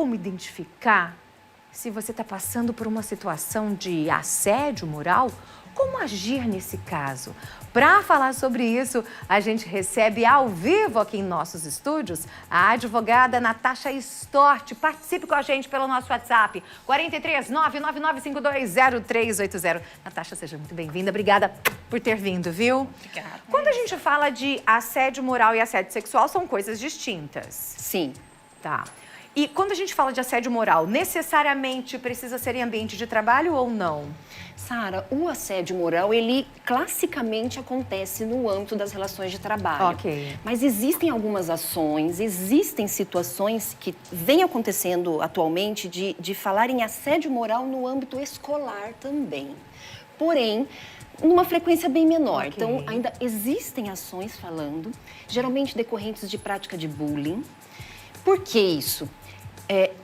como identificar se você está passando por uma situação de assédio moral? Como agir nesse caso? Para falar sobre isso, a gente recebe ao vivo aqui em nossos estúdios a advogada Natasha Stort. Participe com a gente pelo nosso WhatsApp, 43 999520380. Natasha, seja muito bem-vinda. Obrigada por ter vindo, viu? Obrigada. Quando a gente fala de assédio moral e assédio sexual, são coisas distintas. Sim. Tá. E quando a gente fala de assédio moral, necessariamente precisa ser em ambiente de trabalho ou não? Sara, o assédio moral, ele classicamente acontece no âmbito das relações de trabalho. Ok. Mas existem algumas ações, existem situações que vêm acontecendo atualmente de falar em assédio moral no âmbito escolar também. Porém, numa frequência bem menor. Ok. Então, ainda existem ações falando, geralmente decorrentes de prática de bullying. Por que isso?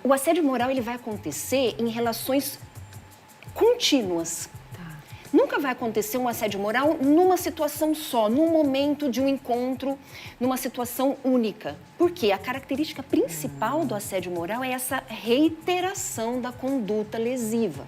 O assédio moral ele vai acontecer em relações contínuas. Nunca vai acontecer um assédio moral numa situação só, num momento de um encontro, numa situação única. Porque a característica principal do assédio moral é essa reiteração da conduta lesiva.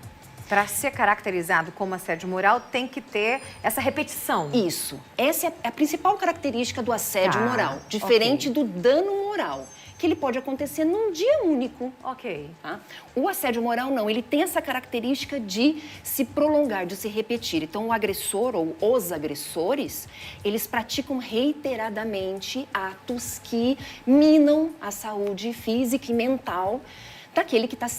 Para ser caracterizado como assédio moral, tem que ter essa repetição. Isso. Essa é a principal característica do assédio moral, diferente ok. do dano moral, que ele pode acontecer num dia único. Ok. Tá? O assédio moral não, ele tem essa característica de se prolongar, de se repetir. Então, o agressor ou os agressores, eles praticam reiteradamente atos que minam a saúde física e mental daquele que está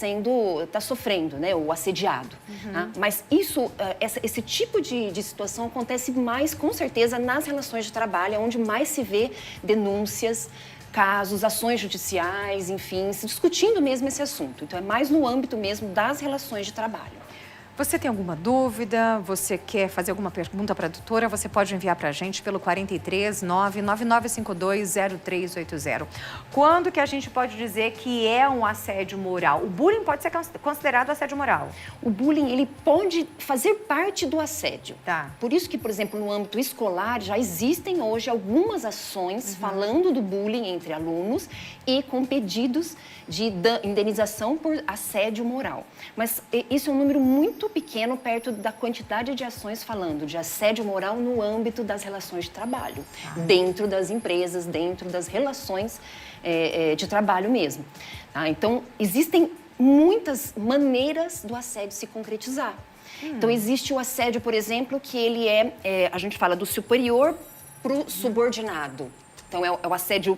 sofrendo, né, o assediado. Tá? Mas esse tipo de situação acontece mais, com certeza, nas relações de trabalho, onde mais se vê denúncias, casos, ações judiciais, enfim, se discutindo mesmo esse assunto. Então, é mais no âmbito mesmo das relações de trabalho. Você tem alguma dúvida? Você quer fazer alguma pergunta para a doutora? Você pode enviar para a gente pelo 43 999520380. Quando que a gente pode dizer que é um assédio moral? O bullying pode ser considerado assédio moral? O bullying, ele pode fazer parte do assédio. Tá. Por isso que, por exemplo, no âmbito escolar, já existem hoje algumas ações falando do bullying entre alunos e com pedidos de indenização por assédio moral. Mas isso é um número muito pequeno perto da quantidade de ações falando de assédio moral no âmbito das relações de trabalho, dentro das empresas, dentro das relações de trabalho mesmo. Tá? Então, existem muitas maneiras do assédio se concretizar. Então, existe o assédio, por exemplo, que ele a gente fala do superior para o subordinado. Então, é o assédio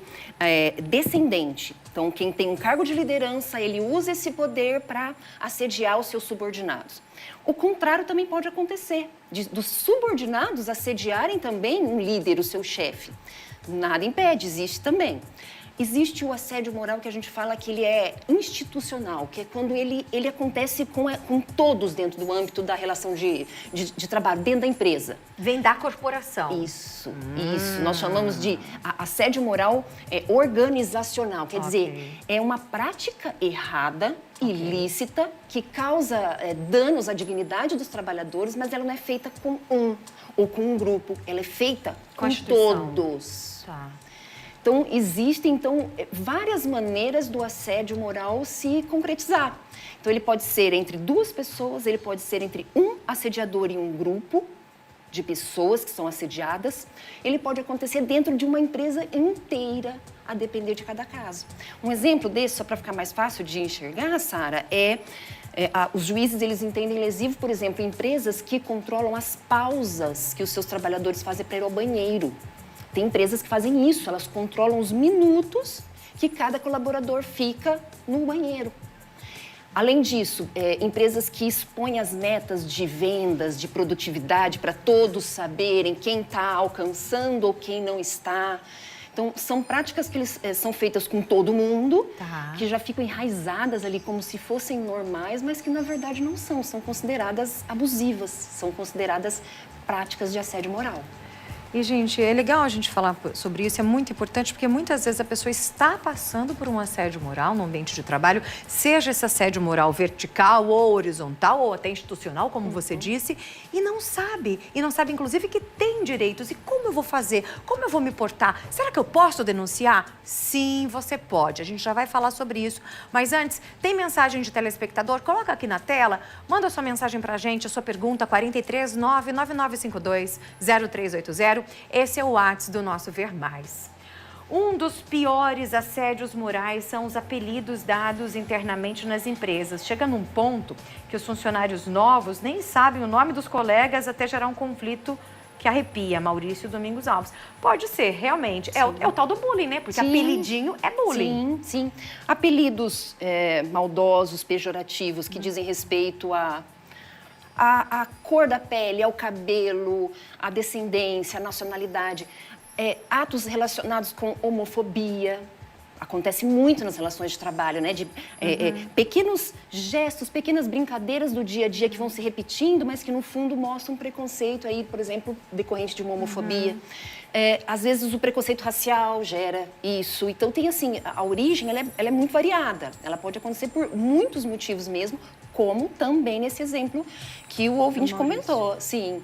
descendente. Então, quem tem um cargo de liderança, ele usa esse poder para assediar os seus subordinados. O contrário também pode acontecer, dos subordinados assediarem também um líder, o seu chefe. Nada impede, existe também. Existe o assédio moral que a gente fala que ele é institucional, que é quando ele acontece com todos dentro do âmbito da relação de trabalho, dentro da empresa. Vem da corporação. Isso. Nós chamamos de assédio moral organizacional. Quer dizer, é uma prática errada, ilícita, que causa danos à dignidade dos trabalhadores, mas ela não é feita com um ou com um grupo, ela é feita com todos. Tá. Então, existem várias maneiras do assédio moral se concretizar. Então, ele pode ser entre duas pessoas, ele pode ser entre um assediador e um grupo de pessoas que são assediadas. Ele pode acontecer dentro de uma empresa inteira, a depender de cada caso. Um exemplo desse, só para ficar mais fácil de enxergar, Sara, os juízes, eles entendem lesivo, por exemplo, empresas que controlam as pausas que os seus trabalhadores fazem para ir ao banheiro. Tem empresas que fazem isso, elas controlam os minutos que cada colaborador fica no banheiro. Além disso, empresas que expõem as metas de vendas, de produtividade, para todos saberem quem está alcançando ou quem não está. Então, são práticas que são feitas com todo mundo, que já ficam enraizadas ali como se fossem normais, mas que na verdade não são consideradas abusivas, são consideradas práticas de assédio moral. E, gente, é legal a gente falar sobre isso, é muito importante, porque muitas vezes a pessoa está passando por um assédio moral no ambiente de trabalho, seja esse assédio moral vertical ou horizontal, ou até institucional, como você disse, e não sabe, inclusive, que tem direitos. E como eu vou fazer? Como eu vou me portar? Será que eu posso denunciar? Sim, você pode. A gente já vai falar sobre isso. Mas antes, tem mensagem de telespectador? Coloca aqui na tela, manda sua mensagem pra gente, a sua pergunta, 43 99952 0380. Esse é o WhatsApp do nosso Ver Mais. Um dos piores assédios morais são os apelidos dados internamente nas empresas. Chega num ponto que os funcionários novos nem sabem o nome dos colegas até gerar um conflito que arrepia. Maurício Domingos Alves. Pode ser, realmente. É o tal do bullying, né? Porque apelidinho é bullying. Sim. Apelidos maldosos, pejorativos, que dizem respeito a cor da pele, ao cabelo, à descendência, à nacionalidade. Atos relacionados com homofobia. Acontece muito nas relações de trabalho, né? Pequenos gestos, pequenas brincadeiras do dia a dia que vão se repetindo, mas que no fundo mostram um preconceito aí, por exemplo, decorrente de uma homofobia. Às vezes o preconceito racial gera isso. Então tem assim, a origem ela é muito variada. Ela pode acontecer por muitos motivos mesmo, como também nesse exemplo que o ouvinte comentou. Sim,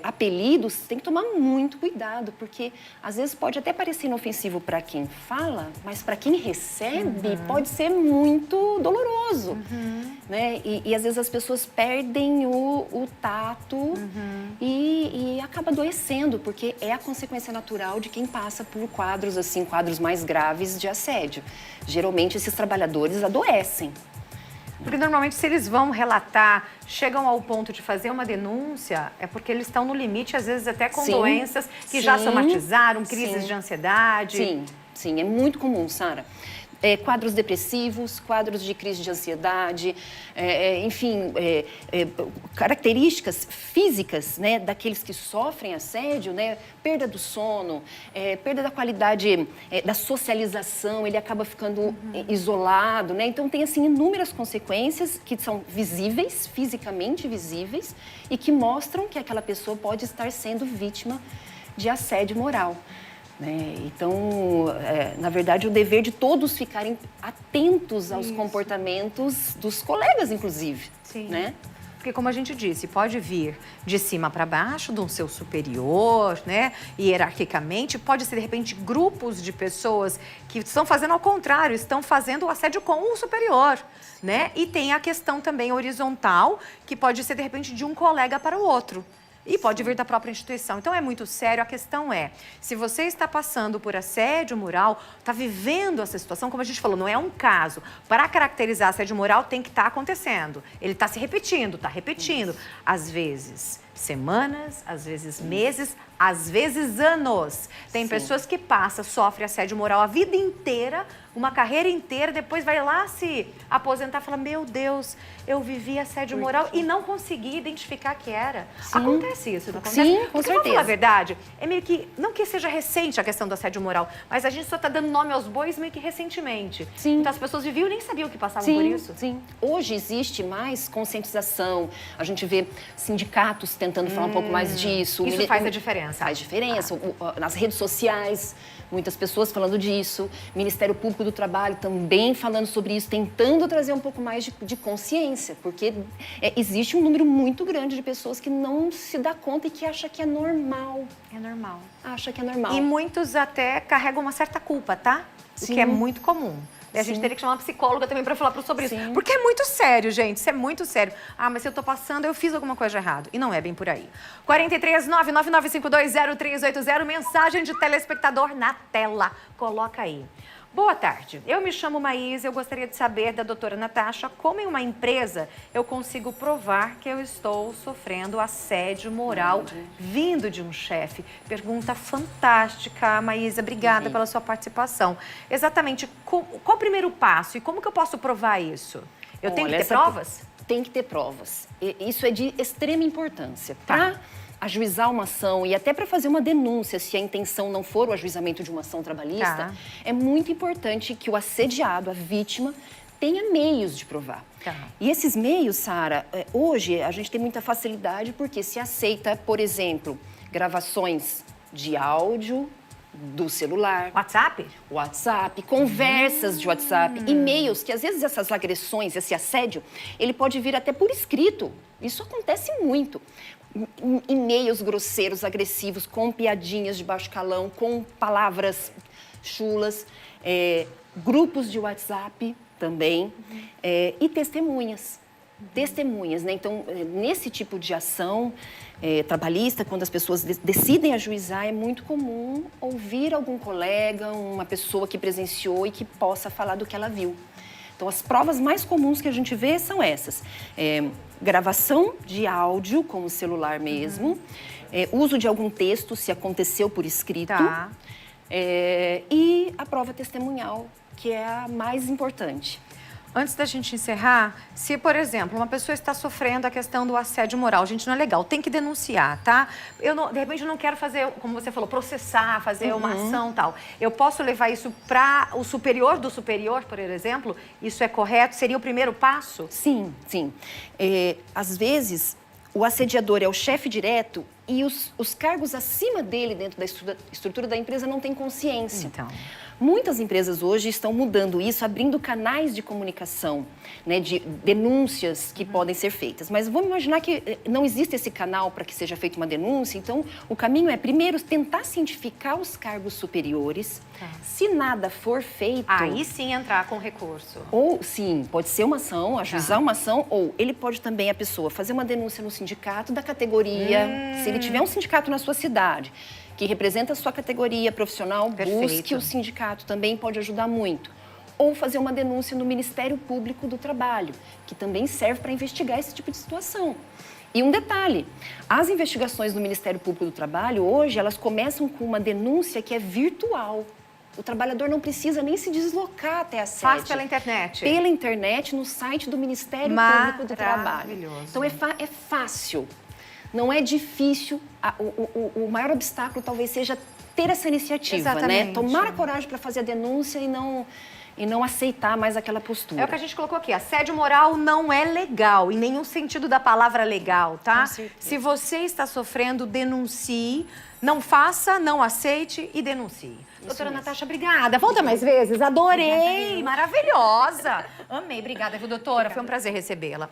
apelidos tem que tomar muito cuidado, porque às vezes pode até parecer inofensivo para quem fala, mas para quem recebe pode ser muito doloroso. Né? E às vezes as pessoas perdem o tato e acaba adoecendo, porque é a consequência natural de quem passa por quadros assim, quadros mais graves de assédio. Geralmente esses trabalhadores adoecem. Porque normalmente se eles vão relatar, chegam ao ponto de fazer uma denúncia, é porque eles estão no limite, às vezes até com doenças que já somatizaram, crises de ansiedade. Sim, é muito comum, Sara. Quadros depressivos, quadros de crise de ansiedade, enfim, características físicas, né, daqueles que sofrem assédio, né, perda do sono, perda da qualidade da socialização, ele acaba ficando isolado, né? Então tem assim inúmeras consequências que são visíveis, fisicamente visíveis, e que mostram que aquela pessoa pode estar sendo vítima de assédio moral. Então, na verdade, o dever de todos ficarem atentos aos comportamentos dos colegas, inclusive. Sim. Né? Porque, como a gente disse, pode vir de cima para baixo, de um seu superior, né? Hierarquicamente, pode ser, de repente, grupos de pessoas que estão fazendo ao contrário, estão fazendo o assédio com o superior, né? E tem a questão também horizontal, que pode ser, de repente, de um colega para o outro. E pode vir da própria instituição. Então, é muito sério. A questão é, se você está passando por assédio moral, está vivendo essa situação, como a gente falou, não é um caso. Para caracterizar assédio moral, tem que estar acontecendo. Ele está se repetindo, está repetindo. Às vezes, semanas, às vezes meses, às vezes anos. Tem pessoas que sofrem assédio moral a vida inteira, uma carreira inteira, depois vai lá se aposentar e fala, meu Deus, eu vivi assédio moral e não consegui identificar que era. Acontece isso, não acontece? Sim, com Porque, certeza. vamos falar a verdade, é meio que, não que seja recente a questão do assédio moral, mas a gente só está dando nome aos bois meio que recentemente. Sim. Então as pessoas viviam e nem sabiam que passavam por isso. Sim. Hoje existe mais conscientização, a gente vê sindicatos tentando falar um pouco mais disso. Isso faz a diferença. Faz diferença. Nas redes sociais, muitas pessoas falando disso. Ministério Público do Trabalho também falando sobre isso, tentando trazer um pouco mais de consciência, porque existe um número muito grande de pessoas que não se dá conta e que acha que é normal. É normal. Acha que é normal. E muitos até carregam uma certa culpa, tá? O que é muito comum. E a gente teria que chamar uma psicóloga também para falar sobre isso. Porque é muito sério, gente. Isso é muito sério. Ah, mas se eu tô passando, eu fiz alguma coisa de errado. E não é bem por aí. 43 99952 0380, mensagem de telespectador na tela. Coloca aí. Boa tarde, eu me chamo Maísa e eu gostaria de saber da doutora Natasha como em uma empresa eu consigo provar que eu estou sofrendo assédio moral vindo de um chefe. Pergunta fantástica, Maísa, obrigada pela sua participação. Exatamente, qual o primeiro passo e como que eu posso provar isso? Eu tenho que ter provas? Tem que ter provas. Isso é de extrema importância. Para ajuizar uma ação e até para fazer uma denúncia, se a intenção não for o ajuizamento de uma ação trabalhista, é muito importante que o assediado, a vítima, tenha meios de provar. E esses meios, Sara, hoje a gente tem muita facilidade porque se aceita, por exemplo, gravações de áudio do celular. WhatsApp? Conversas de WhatsApp, e-mails, que às vezes essas agressões, esse assédio, ele pode vir até por escrito. Isso acontece muito. E-mails grosseiros, agressivos, com piadinhas de baixo calão, com palavras chulas, grupos de WhatsApp também, e testemunhas. Testemunhas, né? Então, nesse tipo de ação trabalhista, quando as pessoas decidem ajuizar, é muito comum ouvir algum colega, uma pessoa que presenciou e que possa falar do que ela viu. Então, as provas mais comuns que a gente vê são essas. Gravação de áudio com o celular mesmo, uso de algum texto, se aconteceu por escrito, Tá. E a prova testemunhal, que é a mais importante. Antes da gente encerrar, se, por exemplo, uma pessoa está sofrendo a questão do assédio moral, gente, não é legal, tem que denunciar, tá? De repente, eu não quero fazer, como você falou, processar, fazer uma ação e tal. Eu posso levar isso para o superior do superior, por exemplo? Isso é correto? Seria o primeiro passo? Sim, sim. Às vezes, o assediador é o chefe direto e os cargos acima dele, dentro da estrutura da empresa, não têm consciência. Então. Muitas empresas hoje estão mudando isso, abrindo canais de comunicação, né, de denúncias que podem ser feitas. Mas vamos imaginar que não existe esse canal para que seja feita uma denúncia. Então, o caminho é, primeiro, tentar cientificar os cargos superiores. Tá. Se nada for feito... Aí sim entrar com recurso. Ou, sim, pode ser uma ação, ajuizar uma ação, ou ele pode também, a pessoa, fazer uma denúncia no sindicato da categoria. Se ele tiver um sindicato na sua cidade, que representa a sua categoria profissional, busque o sindicato, também pode ajudar muito. Ou fazer uma denúncia no Ministério Público do Trabalho, que também serve para investigar esse tipo de situação. E um detalhe, as investigações do Ministério Público do Trabalho, hoje, elas começam com uma denúncia que é virtual. O trabalhador não precisa nem se deslocar até a sede. Faz pela internet. Pela internet, no site do Ministério Público do Trabalho. Maravilhoso. Então, é fácil. Não é difícil, o maior obstáculo talvez seja ter essa iniciativa, Exatamente. né? Tomar a coragem para fazer a denúncia e não aceitar mais aquela postura. É o que a gente colocou aqui, assédio moral não é legal, em nenhum sentido da palavra legal, tá? Com certeza. Se você está sofrendo, denuncie, não faça, não aceite e denuncie. Doutora mesmo. Natasha, obrigada. Volta mais vezes, adorei, maravilhosa. Amei, obrigada, viu, doutora? Foi um prazer recebê-la.